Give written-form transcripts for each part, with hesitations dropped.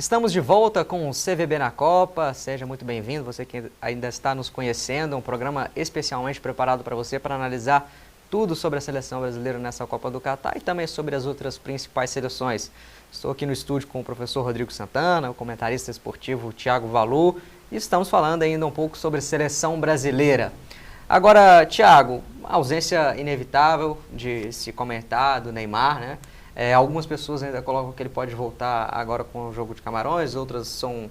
Estamos de volta com o CVB na Copa. Seja muito bem-vindo, você que ainda está nos conhecendo. Um programa especialmente preparado para você para analisar tudo sobre a seleção brasileira nessa Copa do Catar e também sobre as outras principais seleções. Estou aqui no estúdio com o professor Rodrigo Santana, o comentarista esportivo Thiago Valu, e estamos falando ainda um pouco sobre a seleção brasileira. Agora, Thiago, a ausência inevitável de se comentar do Neymar, né? Algumas pessoas ainda colocam que ele pode voltar agora com o jogo de Camarões, outras são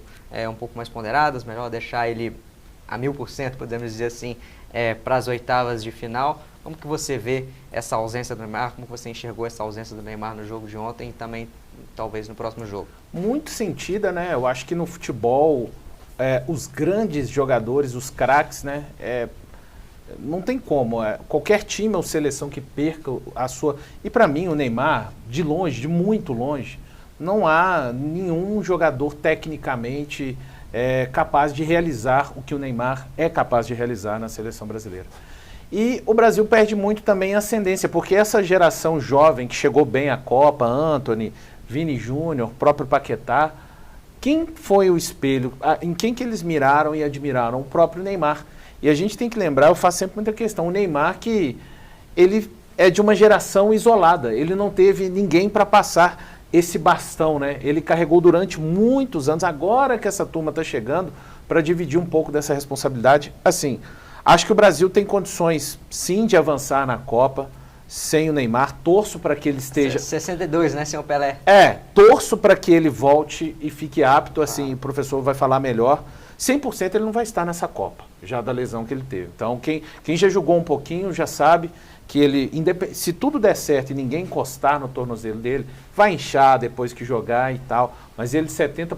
um pouco mais ponderadas, melhor deixar ele a 1000%, podemos dizer assim, para as oitavas de final. Como que você vê essa ausência do Neymar? Como que você enxergou essa ausência do Neymar no jogo de ontem e também, talvez, no próximo jogo? Muito sentida, né? Eu acho que no futebol, os grandes jogadores, os craques, né? Não tem como. Qualquer time ou seleção que perca a sua... E para mim, o Neymar, de longe, de muito longe, não há nenhum jogador tecnicamente capaz de realizar o que o Neymar é capaz de realizar na seleção brasileira. E o Brasil perde muito também a ascendência, porque essa geração jovem que chegou bem à Copa, Antony, Vini Júnior, próprio Paquetá, quem foi o espelho? Em quem que eles miraram e admiraram? O próprio Neymar. E a gente tem que lembrar, eu faço sempre muita questão, o Neymar que ele é de uma geração isolada, ele não teve ninguém para passar esse bastão, né? Ele carregou durante muitos anos, agora que essa turma está chegando, para dividir um pouco dessa responsabilidade. Assim, acho que o Brasil tem condições, sim, de avançar na Copa, sem o Neymar, torço para que ele esteja... 62, né, sem o Pelé? Torço para que ele volte e fique apto, assim, o professor vai falar melhor. 100% ele não vai estar nessa Copa, já da lesão que ele teve. Então, quem já jogou um pouquinho já sabe que ele, se tudo der certo e ninguém encostar no tornozelo dele, vai inchar depois que jogar e tal, mas ele 70%,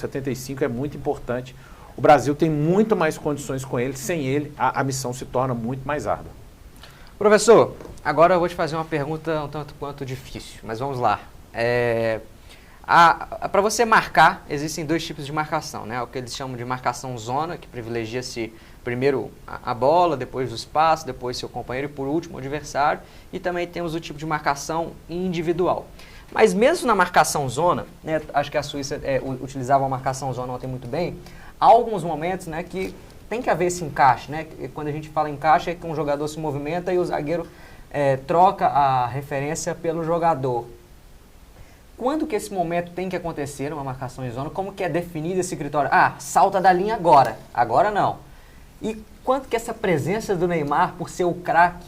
75% é muito importante. O Brasil tem muito mais condições com ele, sem ele a missão se torna muito mais árdua. Professor, agora eu vou te fazer uma pergunta um tanto quanto difícil, mas vamos lá. Para você marcar, existem dois tipos de marcação, né? O que eles chamam de marcação zona, que privilegia-se primeiro a bola, depois o espaço, depois seu companheiro e por último o adversário. E também temos o tipo de marcação individual. Mas mesmo na marcação zona, né, acho que a Suíça utilizava a marcação zona ontem muito bem, há alguns momentos, né, que tem que haver esse encaixe, né? Quando a gente fala encaixe é que um jogador se movimenta e o zagueiro troca a referência pelo jogador. Quando que esse momento tem que acontecer, uma marcação em zona? Como que é definido esse critério? Salta da linha agora. Agora não. E quanto que essa presença do Neymar, por ser o craque,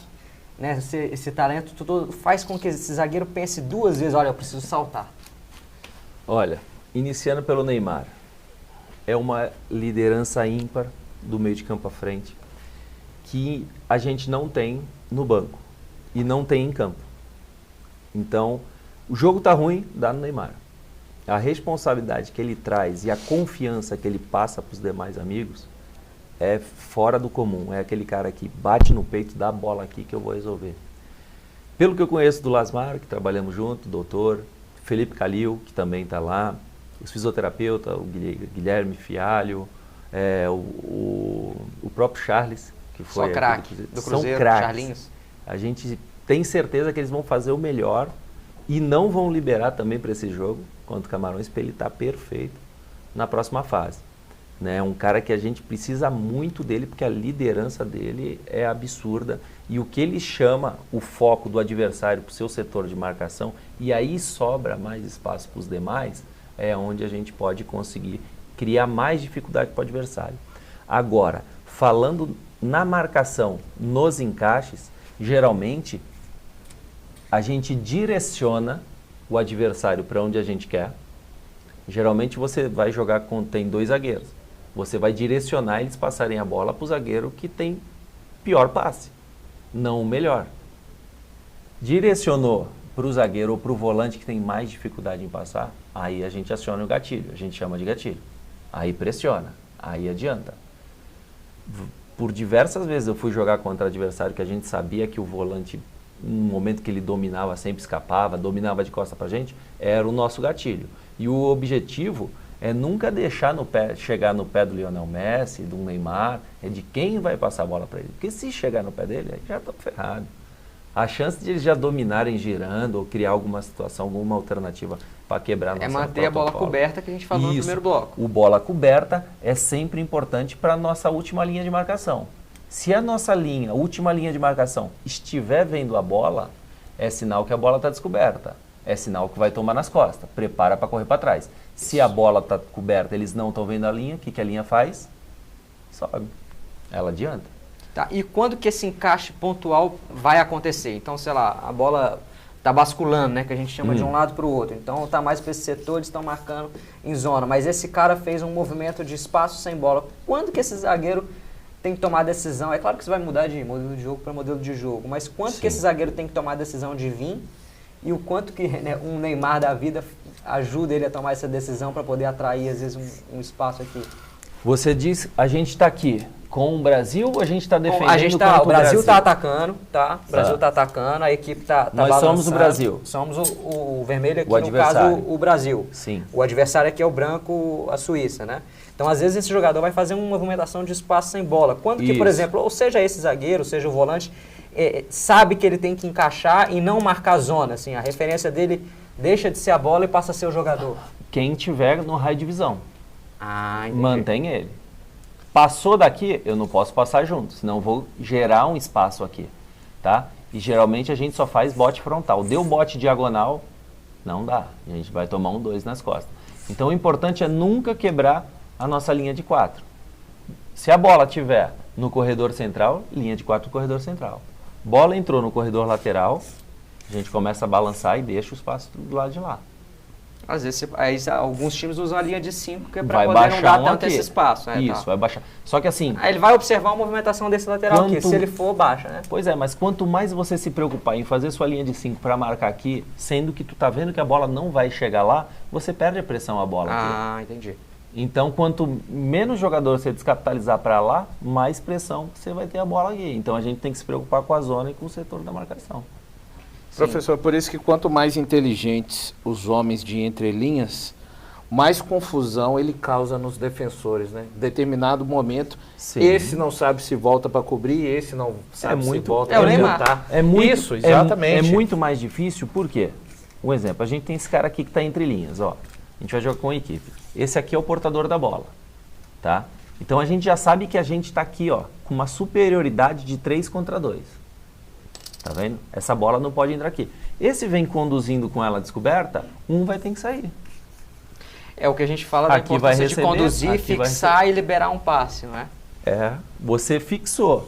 né, esse talento todo, faz com que esse zagueiro pense duas vezes, olha, eu preciso saltar. Olha, iniciando pelo Neymar, é uma liderança ímpar do meio de campo à frente, que a gente não tem no banco e não tem em campo. Então, o jogo tá ruim, dá no Neymar. A responsabilidade que ele traz e a confiança que ele passa para os demais amigos é fora do comum. É aquele cara que bate no peito, dá a bola aqui que eu vou resolver. Pelo que eu conheço do Lasmar, que trabalhamos junto, o doutor, Felipe Calil, que também está lá, os fisioterapeutas, o Guilherme Fialho, o próprio Charles, que foi... Só craque do Cruzeiro, Charlinhos. A gente tem certeza que eles vão fazer o melhor e não vão liberar também para esse jogo contra o Camarões para ele estar perfeito na próxima fase. Né? Um cara que a gente precisa muito dele porque a liderança dele é absurda e o que ele chama o foco do adversário para o seu setor de marcação e aí sobra mais espaço para os demais, é onde a gente pode conseguir criar mais dificuldade para o adversário. Agora, falando na marcação, nos encaixes, geralmente a gente direciona o adversário para onde a gente quer. Geralmente você vai jogar tem dois zagueiros. Você vai direcionar eles passarem a bola para o zagueiro que tem pior passe, não o melhor. Direcionou para o zagueiro ou para o volante que tem mais dificuldade em passar, aí a gente aciona o gatilho, a gente chama de gatilho. Aí pressiona, aí adianta. Por diversas vezes eu fui jogar contra adversário que a gente sabia que o volante, no momento que ele dominava, sempre escapava, dominava de costa pra gente, era o nosso gatilho. E o objetivo é nunca deixar chegar no pé do Lionel Messi, do Neymar, é de quem vai passar a bola para ele. Porque se chegar no pé dele, aí já está ferrado. A chance de eles já dominarem girando ou criar alguma situação, alguma alternativa para quebrar a nossa manter a bola coberta que a gente falou no primeiro bloco. O bola coberta é sempre importante para a nossa última linha de marcação. Se a nossa última linha de marcação, estiver vendo a bola, é sinal que a bola está descoberta. É sinal que vai tomar nas costas. Prepara para correr para trás. Se a bola está coberta, eles não estão vendo a linha, o que a linha faz? Sobe. Ela adianta. Tá, e quando que esse encaixe pontual vai acontecer? Então, sei lá, a bola está basculando, né, que a gente chama de um lado para o outro. Então, está mais para esse setor, eles estão marcando em zona. Mas esse cara fez um movimento de espaço sem bola. Quando que esse zagueiro tem que tomar a decisão? É claro que isso vai mudar de modelo de jogo para modelo de jogo. Mas quando que esse zagueiro tem que tomar a decisão de vir? E o quanto que, né, um Neymar da vida ajuda ele a tomar essa decisão para poder atrair, às vezes, um espaço aqui? Você diz, a gente está aqui com o Brasil ou a gente está defendendo o Brasil está atacando, tá? O Brasil está atacando, a equipe está Nós somos o Brasil. Somos o vermelho aqui, o no caso, o Brasil. Sim. O adversário aqui é o branco, a Suíça, né? Então, às vezes, esse jogador vai fazer uma movimentação de espaço sem bola. Quando que, por exemplo, ou seja esse zagueiro, seja o volante, sabe que ele tem que encaixar e não marcar zona, assim, a referência dele deixa de ser a bola e passa a ser o jogador. Quem tiver no raio de visão. Entendi. Mantém ele. Passou daqui, eu não posso passar junto, senão eu vou gerar um espaço aqui, tá? E geralmente a gente só faz bote frontal. Deu bote diagonal, não dá. A gente vai tomar 2 nas costas. Então o importante é nunca quebrar a nossa linha de 4. Se a bola estiver no corredor central, linha de 4 no corredor central. Bola entrou no corredor lateral, a gente começa a balançar e deixa o espaço do lado de lá. Às vezes, alguns times usam a linha de 5, que é para vai poder não dar um tanto aqui. esse espaço. Isso, vai baixar. Só que assim... Aí ele vai observar a movimentação desse lateral aqui, se ele for, baixa, né? Pois é, mas quanto mais você se preocupar em fazer sua linha de 5 para marcar aqui, sendo que tu tá vendo que a bola não vai chegar lá, você perde a pressão a bola aqui. Entendi. Então, quanto menos jogador você descapitalizar para lá, mais pressão você vai ter a bola aqui. Então, a gente tem que se preocupar com a zona e com o setor da marcação. Professor, por isso que quanto mais inteligentes os homens de entrelinhas, mais confusão ele causa nos defensores, né? Em determinado momento, esse não sabe se volta para cobrir, esse não sabe se volta para voltar. Isso, exatamente. É muito mais difícil, por quê? Um exemplo, a gente tem esse cara aqui que está entre linhas, ó. A gente vai jogar com a equipe. Esse aqui é o portador da bola, tá? Então a gente já sabe que a gente está aqui, ó, com uma superioridade de 3 contra 2. Tá vendo? Essa bola não pode entrar aqui. Esse vem conduzindo com ela descoberta, um vai ter que sair. É o que a gente fala da importância de conduzir, fixar e liberar um passe, não é? Você fixou,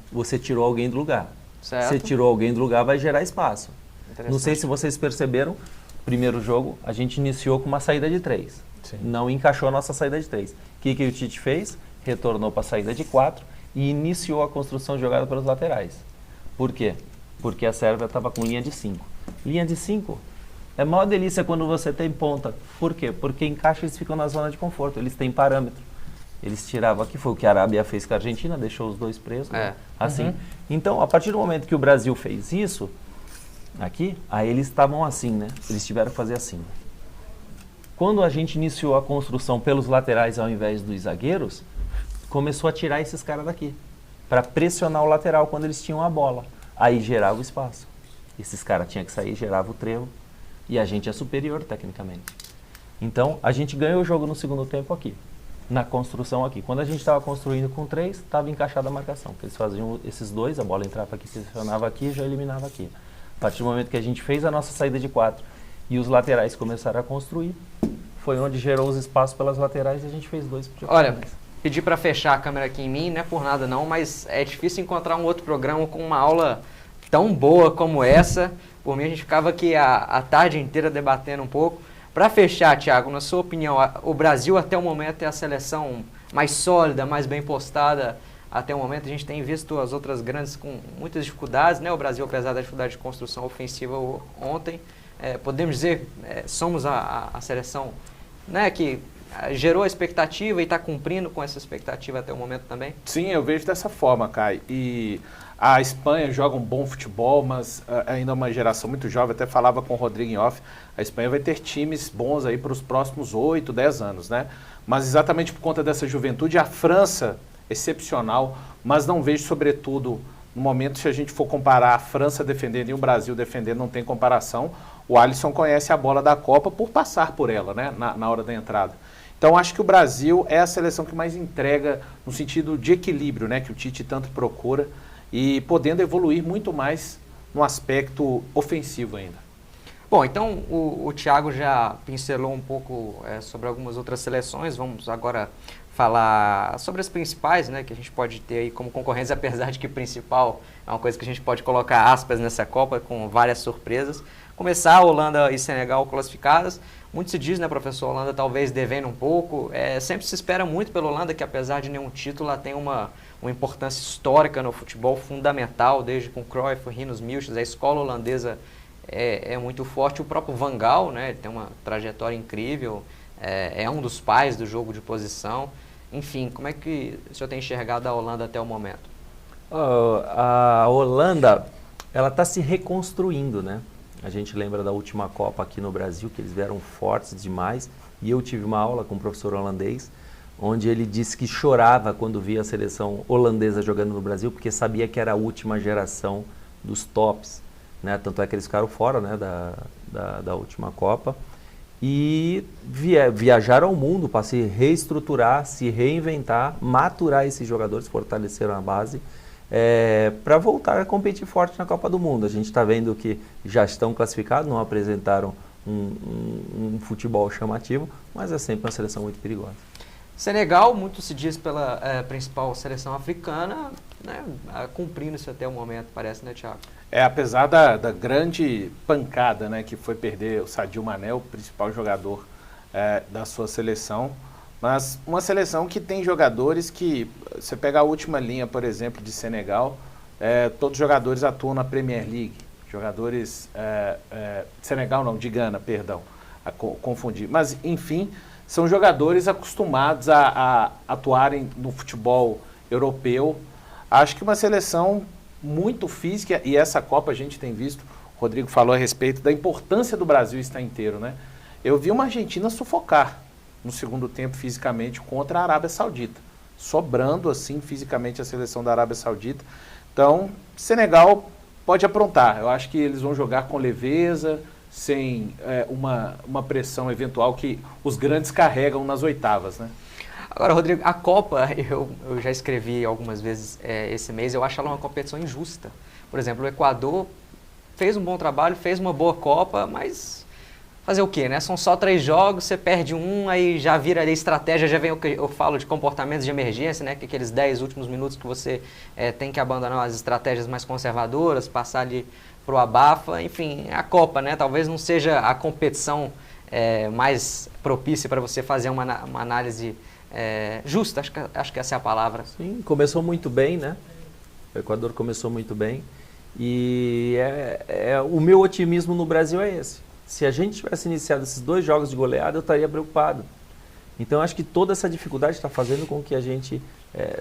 você tirou alguém do lugar. Certo. Você tirou alguém do lugar, vai gerar espaço. Não sei se vocês perceberam, primeiro jogo, a gente iniciou com uma saída de 3. Sim. Não encaixou a nossa saída de 3. O que o Tite fez? Retornou para a saída de 4 e iniciou a construção de jogada pelos laterais. Por quê? Porque a Sérvia estava com linha de 5. Linha de 5 é maior delícia quando você tem ponta. Por quê? Porque encaixa eles ficam na zona de conforto, eles têm parâmetro. Eles tiravam aqui, foi o que a Arábia fez com a Argentina, deixou os 2 presos. Né? Assim. Então, a partir do momento que o Brasil fez isso, aqui, aí eles estavam assim, né? Eles tiveram que fazer assim. Quando a gente iniciou a construção pelos laterais ao invés dos zagueiros, começou a tirar esses caras daqui, para pressionar o lateral quando eles tinham a bola. Aí gerava o espaço. Esses caras tinham que sair, gerava o trevo, e a gente é superior tecnicamente. Então, a gente ganhou o jogo no segundo tempo aqui, na construção aqui. Quando a gente estava construindo com 3, estava encaixada a marcação, porque eles faziam esses 2, a bola entrava aqui, pressionava aqui e já eliminava aqui. A partir do momento que a gente fez a nossa saída de 4 e os laterais começaram a construir, foi onde gerou os espaços pelas laterais e a gente fez 2. Olha, pedi para fechar a câmera aqui em mim, não é por nada não, mas é difícil encontrar um outro programa com uma aula tão boa como essa. Por mim, a gente ficava aqui a tarde inteira debatendo um pouco. Para fechar, Thiago, na sua opinião, o Brasil até o momento é a seleção mais sólida, mais bem postada até o momento? A gente tem visto as outras grandes com muitas dificuldades, né? O Brasil, apesar da dificuldade de construção ofensiva ontem, podemos dizer, somos a seleção, né, que gerou a expectativa e está cumprindo com essa expectativa até o momento também? Sim, eu vejo dessa forma, Kai. E a Espanha joga um bom futebol, mas ainda é uma geração muito jovem. Até falava com o Rodrigo em off, a Espanha vai ter times bons aí para os próximos 8, 10 anos, né? Mas exatamente por conta dessa juventude, a França, excepcional, mas não vejo, sobretudo, No momento, se a gente for comparar a França defendendo e o Brasil defendendo, não tem comparação. O Alisson conhece a bola da Copa por passar por ela, né, na hora da entrada. Então, acho que o Brasil é a seleção que mais entrega no sentido de equilíbrio, né, que o Tite tanto procura, e podendo evoluir muito mais no aspecto ofensivo ainda. Bom, então o Thiago já pincelou um pouco sobre algumas outras seleções. Vamos agora falar sobre as principais, né, que a gente pode ter aí como concorrentes, apesar de que principal é uma coisa que a gente pode colocar aspas nessa Copa, com várias surpresas. Começar, Holanda e Senegal classificadas. Muito se diz, né, professor, a Holanda talvez devendo um pouco. Sempre se espera muito pela Holanda, que apesar de nenhum título, ela tem uma importância histórica no futebol fundamental, desde com Cruyff, Rinus Michels, a escola holandesa é muito forte. O próprio Van Gaal, né, ele tem uma trajetória incrível, é um dos pais do jogo de posição. Enfim, como é que o senhor tem enxergado a Holanda até o momento? A Holanda, ela está se reconstruindo, né? A gente lembra da última Copa aqui no Brasil, que eles vieram fortes demais, e eu tive uma aula com um professor holandês, onde ele disse que chorava quando via a seleção holandesa jogando no Brasil, porque sabia que era a última geração dos tops, né? Tanto é que eles ficaram fora, né, da última Copa, e viajaram ao mundo para se reestruturar, se reinventar, maturar esses jogadores, fortaleceram a base, para voltar a competir forte na Copa do Mundo. A gente está vendo que já estão classificados, não apresentaram um futebol chamativo, mas é sempre uma seleção muito perigosa. Senegal, muito se diz pela principal seleção africana, né, cumprindo isso até o momento, parece, né, Thiago? Apesar da grande pancada, né, que foi perder o Sadio Mané, o principal jogador da sua seleção, mas uma seleção que tem jogadores que, você pega a última linha, por exemplo, de Senegal, todos os jogadores atuam na Premier League, jogadores, Senegal não, de Gana, perdão, confundi, mas enfim, são jogadores acostumados a atuarem no futebol europeu. Acho que uma seleção muito física, e essa Copa a gente tem visto, o Rodrigo falou a respeito da importância do Brasil estar inteiro, né? Eu vi uma Argentina sufocar no segundo tempo fisicamente contra a Arábia Saudita, sobrando assim fisicamente a seleção da Arábia Saudita. Então, Senegal pode aprontar. Eu acho que eles vão jogar com leveza, sem uma pressão eventual que os grandes carregam nas oitavas, né? Agora, Rodrigo, a Copa, eu já escrevi algumas vezes esse mês, eu acho ela uma competição injusta. Por exemplo, o Equador fez um bom trabalho, fez uma boa Copa, mas fazer o quê, né? São só 3 jogos, você perde um, aí já vira ali estratégia, já vem o que eu falo de comportamentos de emergência, né? Que aqueles 10 últimos minutos que você tem que abandonar as estratégias mais conservadoras, passar ali pro abafa, enfim, a Copa, né? Talvez não seja a competição mais propícia para você fazer uma análise justa, acho que essa é a palavra. Sim, começou muito bem, né? O Equador começou muito bem. E o meu otimismo no Brasil é esse. Se a gente tivesse iniciado esses 2 jogos de goleada, eu estaria preocupado. Então, acho que toda essa dificuldade está fazendo com que a gente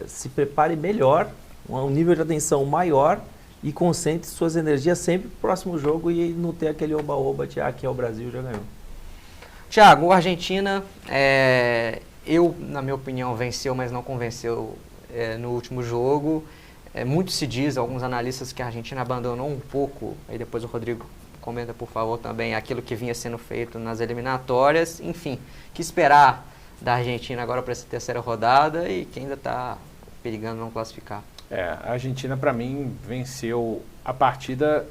se prepare melhor, um nível de atenção maior e concentre suas energias sempre pro próximo jogo e não ter aquele oba-oba de que é o Brasil, já ganhou. Thiago, a Argentina, na minha opinião, venceu, mas não convenceu no último jogo. Muito se diz, alguns analistas, que a Argentina abandonou um pouco, aí depois o Rodrigo comenta, por favor, também, aquilo que vinha sendo feito nas eliminatórias. Enfim, que esperar da Argentina agora para essa terceira rodada e que ainda está perigando não classificar? A Argentina, para mim, venceu a partida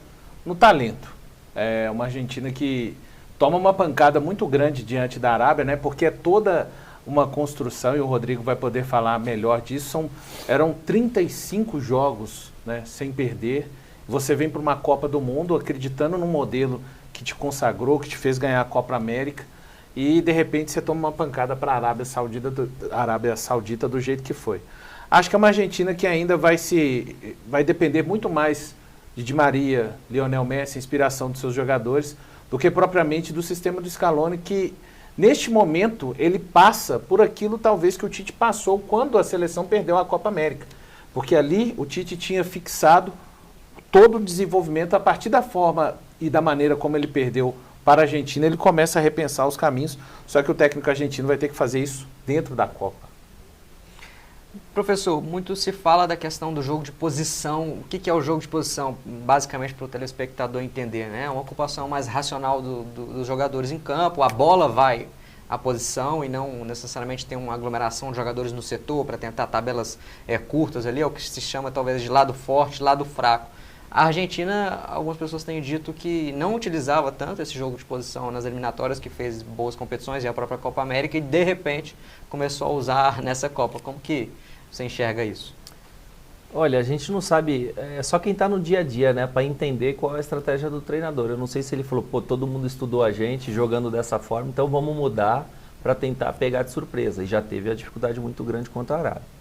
no talento. É uma Argentina que toma uma pancada muito grande diante da Arábia, né? Porque é toda uma construção, e o Rodrigo vai poder falar melhor disso. Eram 35 jogos, né, sem perder. Você vem para uma Copa do Mundo acreditando num modelo que te consagrou, que te fez ganhar a Copa América, e de repente você toma uma pancada para a Arábia Saudita do jeito que foi. Acho que é uma Argentina que ainda vai depender muito mais de Di Maria, Lionel Messi, inspiração dos seus jogadores, do que propriamente do sistema do Scaloni, que neste momento ele passa por aquilo talvez que o Tite passou quando a seleção perdeu a Copa América. Porque ali o Tite tinha fixado todo o desenvolvimento a partir da forma e da maneira como ele perdeu para a Argentina, ele começa a repensar os caminhos, só que o técnico argentino vai ter que fazer isso dentro da Copa. Professor, muito se fala da questão do jogo de posição. O que é o jogo de posição? Basicamente, para o telespectador entender, né? É uma ocupação mais racional dos jogadores em campo. A bola vai à posição e não necessariamente tem uma aglomeração de jogadores no setor para tentar tabelas curtas ali. É o que se chama talvez de lado forte, lado fraco. A Argentina, algumas pessoas têm dito que não utilizava tanto esse jogo de posição nas eliminatórias, que fez boas competições e a própria Copa América, e de repente começou a usar nessa Copa. Como que você enxerga isso? Olha, a gente não sabe, é só quem está no dia a dia, né, para entender qual é a estratégia do treinador. Eu não sei se ele falou, pô, todo mundo estudou a gente jogando dessa forma, então vamos mudar para tentar pegar de surpresa. E já teve a dificuldade muito grande contra a Arábia.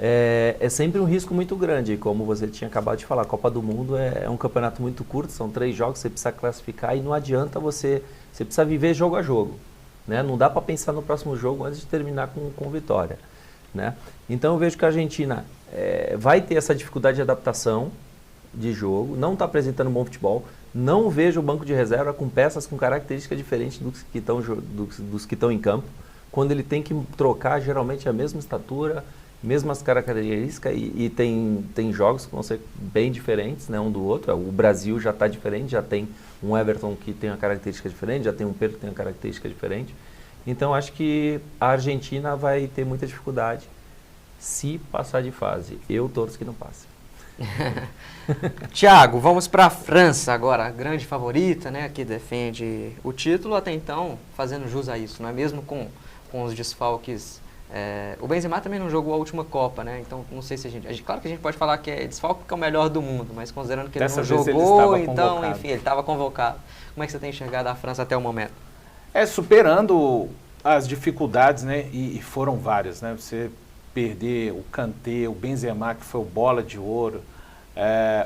É sempre um risco muito grande, como você tinha acabado de falar. A Copa do Mundo é um campeonato muito curto, são 3 jogos, você precisa classificar e não adianta você precisa viver jogo a jogo, né? Não dá para pensar no próximo jogo antes de terminar com vitória, né? Então eu vejo que a Argentina vai ter essa dificuldade de adaptação de jogo, não está apresentando um bom futebol, não vejo o banco de reserva com peças com características diferentes dos que estão em campo, quando ele tem que trocar geralmente a mesma estatura, mesmas características e tem jogos que vão ser bem diferentes, né, um do outro. O Brasil já está diferente, já tem um Everton que tem uma característica diferente, já tem um Pedro que tem uma característica diferente. Então acho que a Argentina vai ter muita dificuldade se passar de fase. Eu torço que não passe. Thiago, vamos para a França agora, a grande favorita, né, que defende o título, até então fazendo jus a isso, não é mesmo com os desfalques. O Benzema também não jogou a última Copa, né? Então não sei se claro que a gente pode falar que é desfalque porque é o melhor do mundo, mas considerando que ele não jogou, então, enfim, ele estava convocado. Como é que você tem enxergado a França até o momento? Superando as dificuldades, né? E foram várias, né? Você perder o Kanté, o Benzema, que foi o bola de ouro,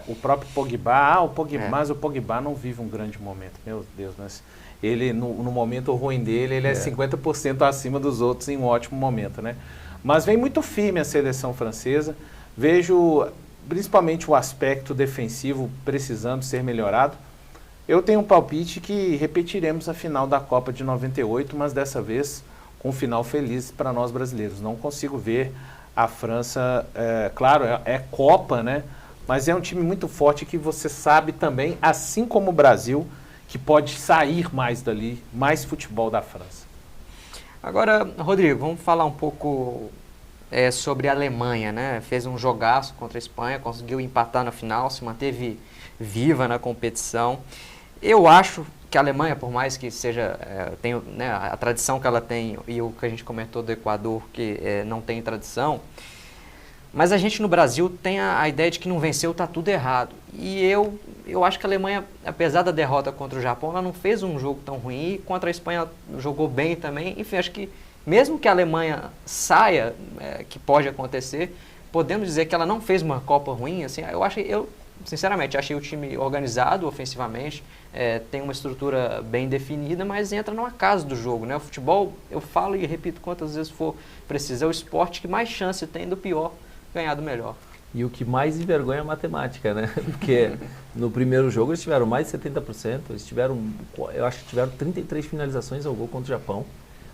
o próprio Pogba, mas o Pogba não vive um grande momento, meu Deus, mas ele, no momento ruim dele, ele é 50% acima dos outros em um ótimo momento, né? Mas vem muito firme a seleção francesa, vejo principalmente o aspecto defensivo precisando ser melhorado. Eu tenho um palpite que repetiremos a final da Copa de 98, mas dessa vez com um final feliz para nós brasileiros. Não consigo ver a França, claro, é Copa, né? Mas é um time muito forte que você sabe também, assim como o Brasil, que pode sair mais dali, mais futebol da França. Agora, Rodrigo, vamos falar um pouco sobre a Alemanha, né? Fez um jogaço contra a Espanha, conseguiu empatar na final, se manteve viva na competição. Eu acho que a Alemanha, por mais que seja, tem, né, a tradição que ela tem e o que a gente comentou do Equador, que não tem tradição, mas a gente no Brasil tem a ideia de que não venceu, está tudo errado. E eu acho que a Alemanha, apesar da derrota contra o Japão, ela não fez um jogo tão ruim, e contra a Espanha jogou bem também. Enfim, acho que mesmo que a Alemanha saia, que pode acontecer, podemos dizer que ela não fez uma Copa ruim. Assim, eu sinceramente, achei o time organizado ofensivamente, tem uma estrutura bem definida, mas entra no acaso do jogo, né? O futebol, eu falo e repito quantas vezes for preciso, é o esporte que mais chance tem do pior ganhar do melhor. E o que mais envergonha é a matemática, né? Porque no primeiro jogo eles tiveram mais de 70%, eu acho que tiveram 33 finalizações ao gol contra o Japão,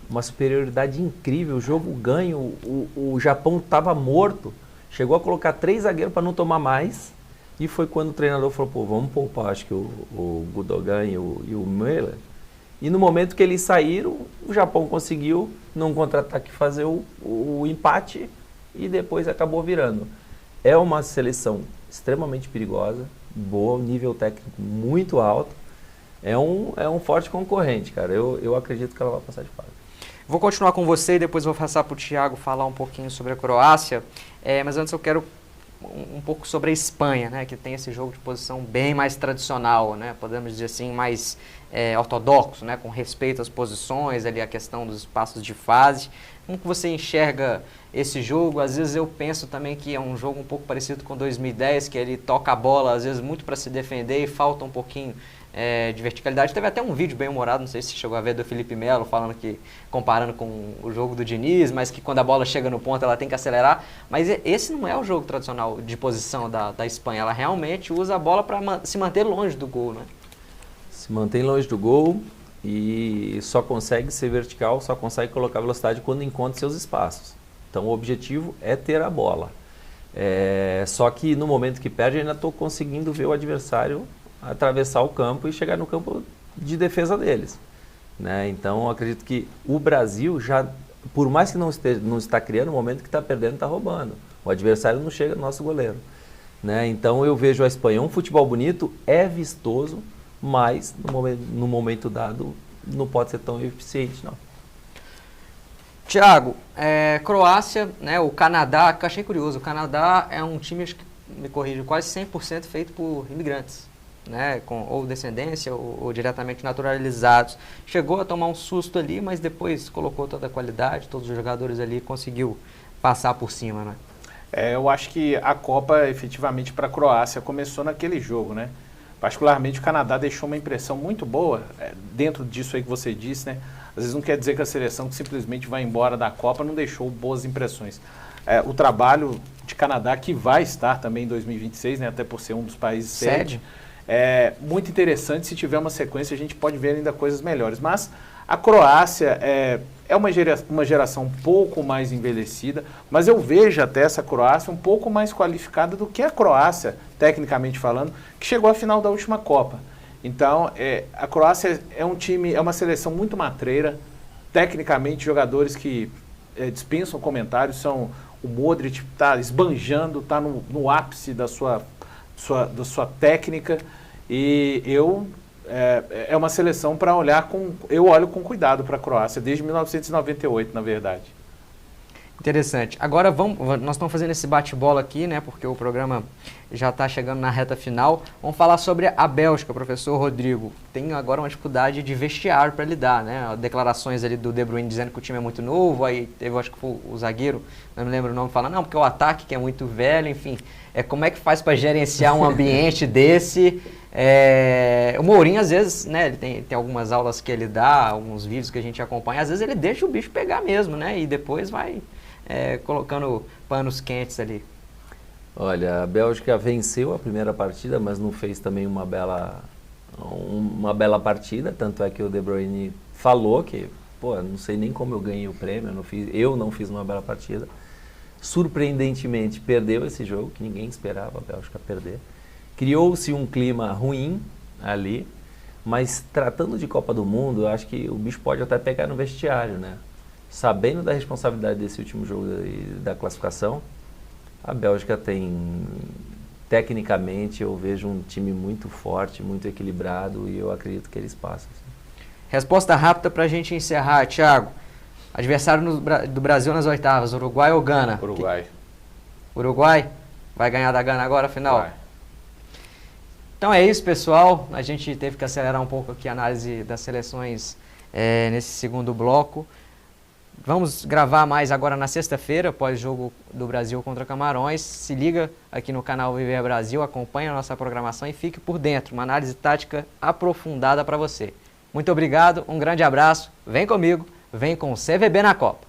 uma superioridade incrível, o jogo ganho, o Japão estava morto, chegou a colocar 3 zagueiros para não tomar mais, e foi quando o treinador falou, pô, vamos poupar, acho que o Gundogan e o Müller. E no momento que eles saíram, o Japão conseguiu, num contra-ataque, fazer o empate e depois acabou virando. É uma seleção extremamente perigosa, boa, nível técnico muito alto. É um forte concorrente, cara. Eu acredito que ela vai passar de fase. Vou continuar com você e depois vou passar para o Thiago falar um pouquinho sobre a Croácia. Mas antes eu quero um pouco sobre a Espanha, né, que tem esse jogo de posição bem mais tradicional, né, podemos dizer assim, mais ortodoxo, né, com respeito às posições, ali a questão dos espaços de fase. Como que você enxerga esse jogo? Às vezes eu penso também que é um jogo um pouco parecido com 2010, que ele toca a bola, às vezes muito para se defender e falta um pouquinho de verticalidade. Teve até um vídeo bem humorado, não sei se chegou a ver, do Felipe Melo, falando que, comparando com o jogo do Diniz, mas que quando a bola chega no ponto ela tem que acelerar. Mas esse não é o jogo tradicional de posição da Espanha, ela realmente usa a bola para se manter longe do gol, né? Se mantém longe do gol e só consegue ser vertical, só consegue colocar velocidade quando encontra seus espaços. Então o objetivo é ter a bola. Só que no momento que perde, ainda estou conseguindo ver o adversário atravessar o campo e chegar no campo de defesa deles. Né? Então eu acredito que o Brasil já, por mais que não está criando, no momento que está perdendo, está roubando. O adversário não chega no nosso goleiro. Né? Então eu vejo a Espanha, um futebol bonito, é vistoso, mas no momento dado não pode ser tão eficiente, não. Thiago, Croácia, né, o Canadá, que eu achei curioso, o Canadá é um time, acho que me corrige, quase 100% feito por imigrantes, né, com ou descendência ou diretamente naturalizados. Chegou a tomar um susto ali, mas depois colocou toda a qualidade, todos os jogadores ali, conseguiu passar por cima, né? Eu acho que a Copa, efetivamente, para a Croácia começou naquele jogo, né? Particularmente o Canadá deixou uma impressão muito boa, dentro disso aí que você disse, né? Às vezes não quer dizer que a seleção que simplesmente vai embora da Copa não deixou boas impressões. O trabalho de Canadá, que vai estar também em 2026, né? Até por ser um dos países sede, é muito interessante. Se tiver uma sequência, a gente pode ver ainda coisas melhores. Mas a Croácia é uma geração um pouco mais envelhecida, mas eu vejo até essa Croácia um pouco mais qualificada do que a Croácia, tecnicamente falando, que chegou à final da última Copa. Então, a Croácia é um time, é uma seleção muito matreira, tecnicamente jogadores que dispensam comentários, são o Modric está esbanjando, está no ápice da sua técnica, e é uma seleção para olhar eu olho com cuidado para a Croácia, desde 1998, na verdade. Interessante. Agora nós estamos fazendo esse bate-bola aqui, né, porque o programa já está chegando na reta final. Vamos falar sobre a Bélgica, professor Rodrigo. Tem agora uma dificuldade de vestiário para lidar, né? Declarações ali do De Bruyne dizendo que o time é muito novo, aí teve, acho que foi o zagueiro, não me lembro o nome, falando, não, porque o ataque que é muito velho, enfim. Como é que faz para gerenciar um ambiente desse? O Mourinho, às vezes, né, ele tem algumas aulas que ele dá, alguns vídeos que a gente acompanha, às vezes ele deixa o bicho pegar mesmo, né? E depois vai colocando panos quentes ali. Olha, a Bélgica venceu a primeira partida, mas não fez também uma bela partida, tanto é que o De Bruyne falou que, não sei nem como eu ganhei o prêmio, eu não fiz uma bela partida. Surpreendentemente, perdeu esse jogo, que ninguém esperava a Bélgica perder. Criou-se um clima ruim ali, mas tratando de Copa do Mundo, eu acho que o bicho pode até pegar no vestiário, né? Sabendo da responsabilidade desse último jogo da classificação, a Bélgica tem, tecnicamente, eu vejo um time muito forte, muito equilibrado, e eu acredito que eles passam. Resposta rápida para a gente encerrar, Thiago. Adversário do Brasil nas oitavas, Uruguai ou Gana? Uruguai. Uruguai? Vai ganhar da Gana agora, afinal? Vai. Então é isso, pessoal. A gente teve que acelerar um pouco aqui a análise das seleções nesse segundo bloco. Vamos gravar mais agora na sexta-feira, pós-jogo do Brasil contra Camarões. Se liga aqui no canal Viver Brasil, acompanhe a nossa programação e fique por dentro. Uma análise tática aprofundada para você. Muito obrigado, um grande abraço. Vem comigo, vem com o CVB na Copa.